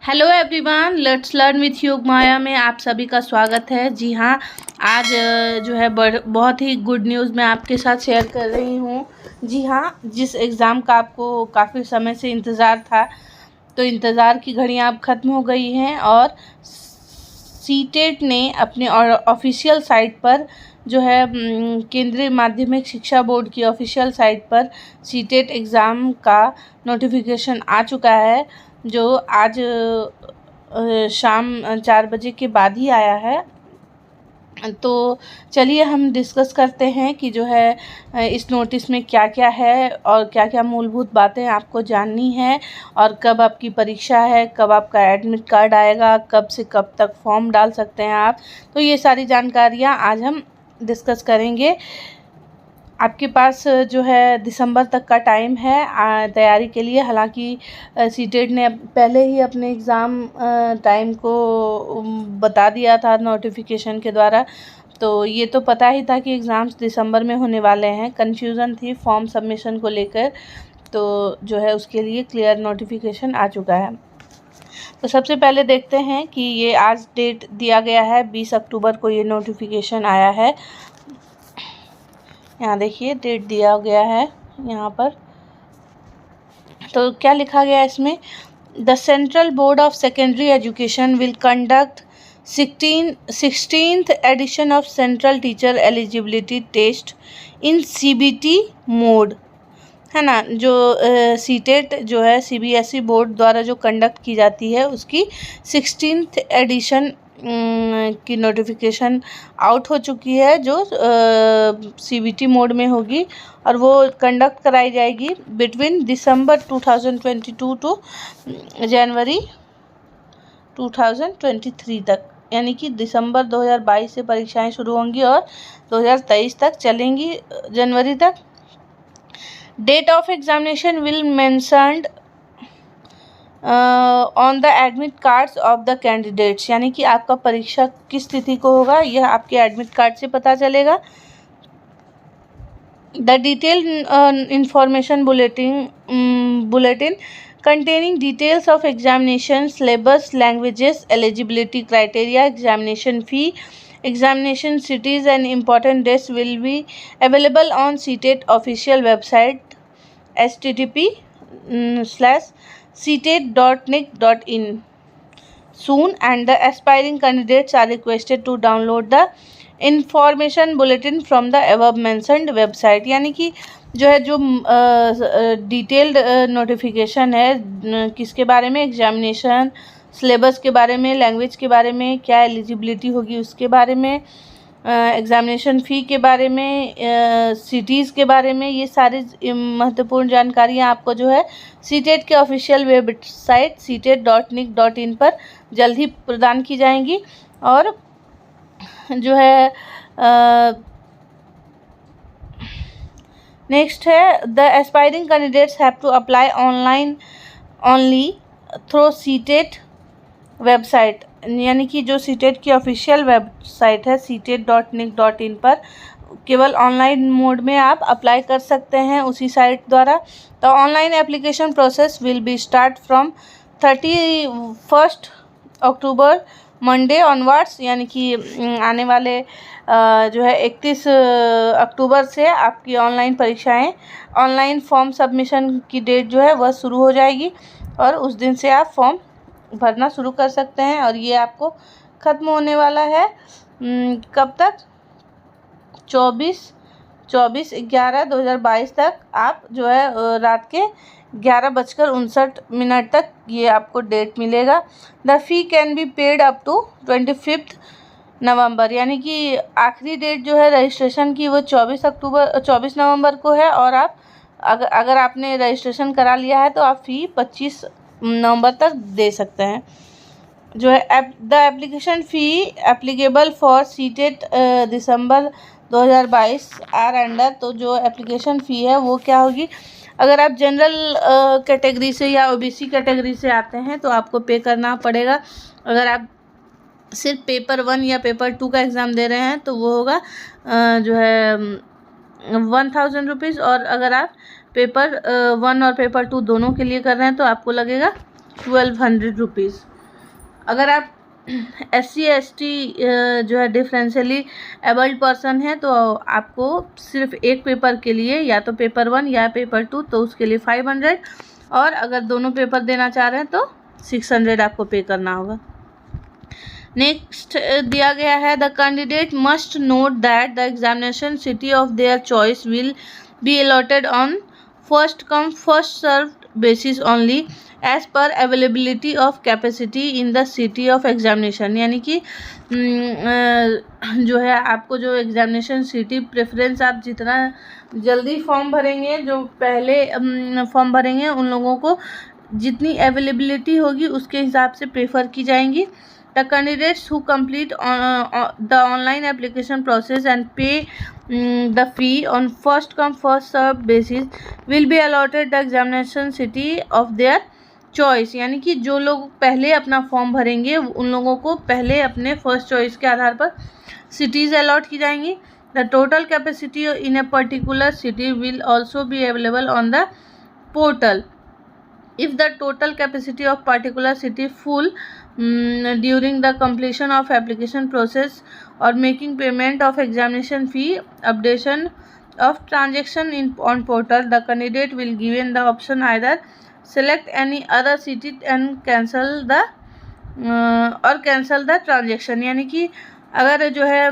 Hello everyone, let's learn with योग माया में आप सभी का स्वागत है। जी हाँ, आज जो है बहुत ही गुड न्यूज़ मैं आपके साथ शेयर कर रही हूँ। जी हाँ, जिस एग्ज़ाम का आपको काफ़ी समय से इंतज़ार था, तो इंतज़ार की घड़ियाँ अब ख़त्म हो गई हैं और सीटेट ने अपने ऑफिशियल साइट पर जो है केंद्रीय माध्यमिक शिक्षा बोर्ड की ऑफिशियल साइट पर सीटेट एग्ज़ाम का नोटिफिकेशन आ चुका है, जो आज शाम 4 बजे के बाद ही आया है। तो चलिए हम डिस्कस करते हैं कि जो है इस नोटिस में क्या क्या है और क्या क्या मूलभूत बातें आपको जाननी है, और कब आपकी परीक्षा है, कब आपका एडमिट कार्ड आएगा, कब से कब तक फॉर्म डाल सकते हैं आप। तो ये सारी जानकारियाँ आज हम डिस्कस करेंगे। आपके पास जो है दिसंबर तक का टाइम है तैयारी के लिए। हालांकि सीटेट ने पहले ही अपने एग्ज़ाम टाइम को बता दिया था नोटिफिकेशन के द्वारा, तो ये तो पता ही था कि एग्ज़ाम्स दिसंबर में होने वाले हैं। कन्फ्यूज़न थी फॉर्म सबमिशन को लेकर, तो जो है उसके लिए क्लियर नोटिफिकेशन आ चुका है। तो सबसे पहले देखते हैं कि ये आज डेट दिया गया है, 20 अक्टूबर को ये नोटिफिकेशन आया है। यहाँ देखिए डेट दिया गया है यहाँ पर। तो क्या लिखा गया है इसमें? The central board of secondary education will conduct 16th edition of central teacher eligibility test in CBT mode, है ना। जो सीटेट जो है सीबीएसई बोर्ड द्वारा जो कंडक्ट की जाती है, उसकी 16th एडिशन की नोटिफिकेशन आउट हो चुकी है, जो सीबीटी मोड में होगी, और वो कंडक्ट कराई जाएगी बिटवीन दिसंबर 2022 टू जनवरी 2023 तक। यानी कि दिसंबर 2022 से परीक्षाएं शुरू होंगी और 2023 तक चलेंगी, जनवरी तक। Date of examination will mentioned on the admit cards of the candidates, यानी कि आपका परीक्षा किस तिथि को होगा यह आपके एडमिट कार्ड से पता चलेगा। The detailed information bulletin containing details of examination, syllabus, languages, eligibility criteria, examination fee, examination cities and important dates will be available on CTET official website http://ctet.nic.in soon, and the aspiring candidates are requested to download the information bulletin from the above mentioned website। यानी कि जो है जो detailed notification है किसके बारे में? Examination, syllabus के बारे में, लैंग्वेज के बारे में, क्या एलिजिबिलिटी होगी उसके बारे में, एग्जामिनेशन फ़ी के बारे में, सिटीज़ के बारे में। ये सारी महत्वपूर्ण जानकारियाँ आपको जो है सीटेट के ऑफिशियल वेबसाइट ctet.nic.in पर जल्द ही प्रदान की जाएंगी। और जो है नेक्स्ट है, the aspiring candidates have to apply online only through CTET website, यानी कि जो सीटेट की ऑफिशियल वेबसाइट है ctet.nic.in पर केवल ऑनलाइन मोड में आप अप्लाई कर सकते हैं उसी साइट द्वारा। तो online application process will be start from 31 October Monday onwards, यानी कि आने वाले जो है 31 अक्टूबर से आपकी ऑनलाइन परीक्षाएं, ऑनलाइन फॉर्म सबमिशन की डेट जो है वह शुरू हो जाएगी, और उस दिन से आप फॉर्म भरना शुरू कर सकते हैं। और ये आपको ख़त्म होने वाला है कब तक? 24/11/2022 तक आप जो है रात के 11:59 तक ये आपको डेट मिलेगा। The fee can be paid up to 25 November, यानी कि आखिरी डेट जो है रजिस्ट्रेशन की वो 24 नवंबर को है, और आप अगर आपने रजिस्ट्रेशन करा लिया है तो आप फ़ी 25 नवंबर तक दे सकते हैं। जो है the application fee applicable for CTET December 2022 are under, तो जो एप्लीकेशन फ़ी है वो क्या होगी? अगर आप जनरल कैटेगरी से या ओबीसी कैटेगरी से आते हैं तो आपको पे करना पड़ेगा। अगर आप सिर्फ पेपर 1 या पेपर 2 का एग्ज़ाम दे रहे हैं तो वो होगा जो है 1000 रुपीज़, और अगर आप पेपर 1 और पेपर 2 दोनों के लिए कर रहे हैं तो आपको लगेगा 1200 रुपीज़। अगर आप SC/ST जो है डिफरेंशियली एबल्ड पर्सन है तो आपको सिर्फ एक पेपर के लिए या तो पेपर 1 या पेपर 2 तो उसके लिए 500, और अगर दोनों पेपर देना चाह रहे हैं तो 600 आपको पे करना होगा। नेक्स्ट दिया गया है the candidate must note that the examination city of their choice will be allotted on first come first served basis only as per availability of capacity in the city of examination. यानी कि जो है आपको जो examination city preference, आप जितना जल्दी form भरेंगे, जो पहले फॉर्म भरेंगे उन लोगों को जितनी अवेलेबिलिटी होगी उसके हिसाब से प्रेफर की जाएंगी। The candidates who complete the online application process and pay the fee on first come first served basis will be allotted the examination city of their choice। यानी कि जो लोग पहले अपना फॉर्म भरेंगे उन लोगों को पहले अपने फर्स्ट चॉइस के आधार पर सिटीज़ अलॉट की जाएंगी। The total capacity in a particular city will also be available on the portal. If the total capacity of particular city full during the completion of application process or making payment of examination fee, updation of transaction on portal, the candidate will given the option either select any other city and cancel the transaction। यानी कि अगर जो है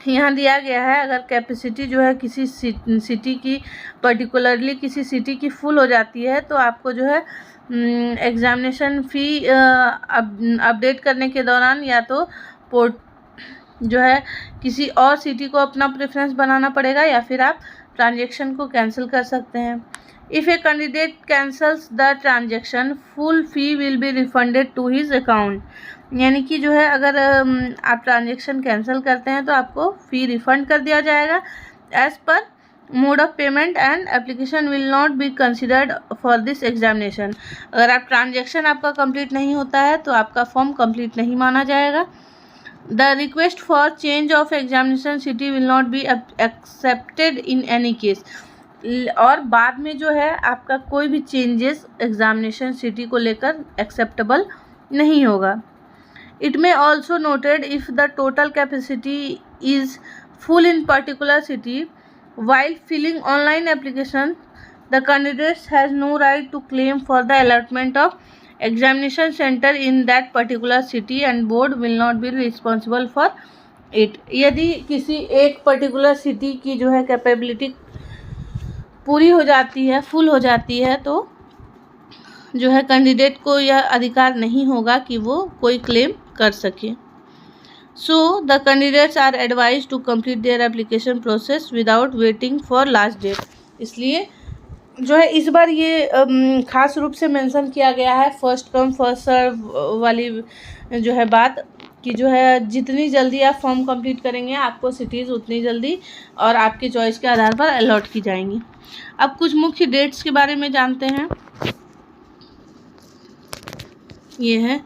यहाँ दिया गया है, अगर कैपेसिटी जो है किसी सिटी की पर्टिकुलरली किसी सिटी की फुल हो जाती है तो आपको जो है एग्ज़ामिनेशन फ़ी अपडेट करने के दौरान या तो जो है किसी और सिटी को अपना प्रेफरेंस बनाना पड़ेगा या फिर आप ट्रांजैक्शन को कैंसिल कर सकते हैं। If a candidate cancels the transaction full fee will be refunded to his account. यानी कि जो है अगर आप ट्रांजैक्शन कैंसिल करते हैं तो आपको फ़ी रिफ़ंड कर दिया जाएगा as per mode of payment and application will not be considered for this examination. अगर आप ट्रांजैक्शन आपका कंप्लीट नहीं होता है तो आपका फॉर्म कंप्लीट नहीं माना जाएगा। The request for change of examination city will not be accepted in any case. और बाद में जो है आपका कोई भी चेंजेस एग्जामिनेशन सिटी को लेकर एक्सेप्टेबल नहीं होगा। It may also noted if the total capacity is full in particular city while filling online application, the candidate has no right to claim for the allotment of examination center in that particular city and board will not be responsible for it। यदि किसी एक particular city की जो है capability पूरी हो जाती है, फुल हो जाती है, तो जो है कैंडिडेट को यह अधिकार नहीं होगा कि वो कोई क्लेम कर सके। So the candidates are advise to complete their application process without waiting for last date. इसलिए जो है इस बार ये ख़ास रूप से मेंशन किया गया है फर्स्ट कम फर्स्ट सर्व वाली जो है बात कि जो है जितनी जल्दी आप फॉर्म कंप्लीट करेंगे आपको सिटीज़ उतनी जल्दी और आपकी चॉइस के आधार पर अलॉट की जाएंगी। अब कुछ मुख्य डेट्स के बारे में जानते हैं। ये है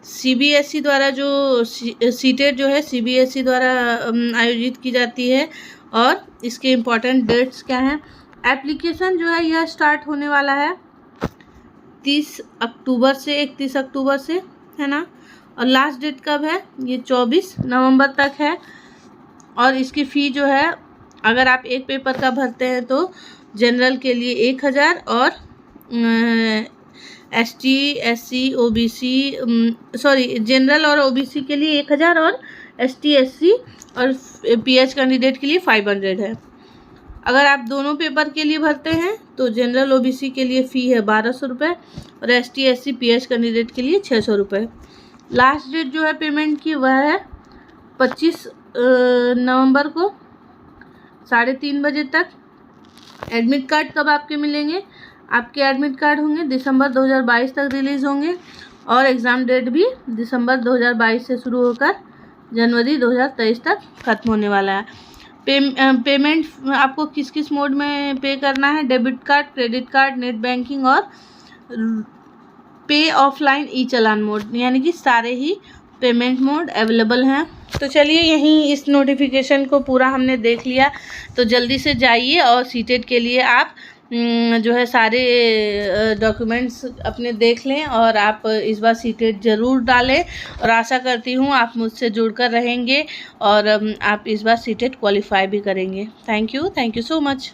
CBSE द्वारा जो सीटेट जो है CBSE द्वारा आयोजित की जाती है और इसके इम्पॉर्टेंट डेट्स क्या हैं। एप्लीकेशन जो है यह स्टार्ट होने वाला है 30 अक्टूबर से 31 अक्टूबर से, है ना, और लास्ट डेट कब है, ये 24 नवंबर तक है। और इसकी फ़ी जो है अगर आप एक पेपर का भरते हैं तो जनरल के लिए 1000 और ST SC OBC जनरल और OBC के लिए 1000 और ST SC और PH कैंडिडेट के लिए 500 है। अगर आप दोनों पेपर के लिए भरते हैं तो जनरल OBC के लिए फ़ी है 1200 रुपये और ST SC PH कैंडिडेट के लिए 600 रुपये। लास्ट डेट जो है पेमेंट की वह है 25 नवंबर को 3:30 बजे तक। एडमिट कार्ड कब आपके मिलेंगे, आपके एडमिट कार्ड होंगे दिसंबर 2022 तक रिलीज़ होंगे और एग्ज़ाम डेट भी दिसंबर 2022 से शुरू होकर जनवरी 2023 तक ख़त्म होने वाला है। पेमेंट आपको किस किस मोड में पे करना है, debit card, credit card, net banking और पे ऑफलाइन ई चालान मोड, यानी कि सारे ही पेमेंट मोड अवेलेबल हैं। तो चलिए यहीं इस नोटिफिकेशन को पूरा हमने देख लिया, तो जल्दी से जाइए और सीटेट के लिए आप जो है सारे डॉक्यूमेंट्स अपने देख लें और आप इस बार सीटेट ज़रूर डालें। और आशा करती हूँ आप मुझसे जुड़कर रहेंगे और आप इस बार सीटेट क्वालिफाई भी करेंगे। Thank you so much.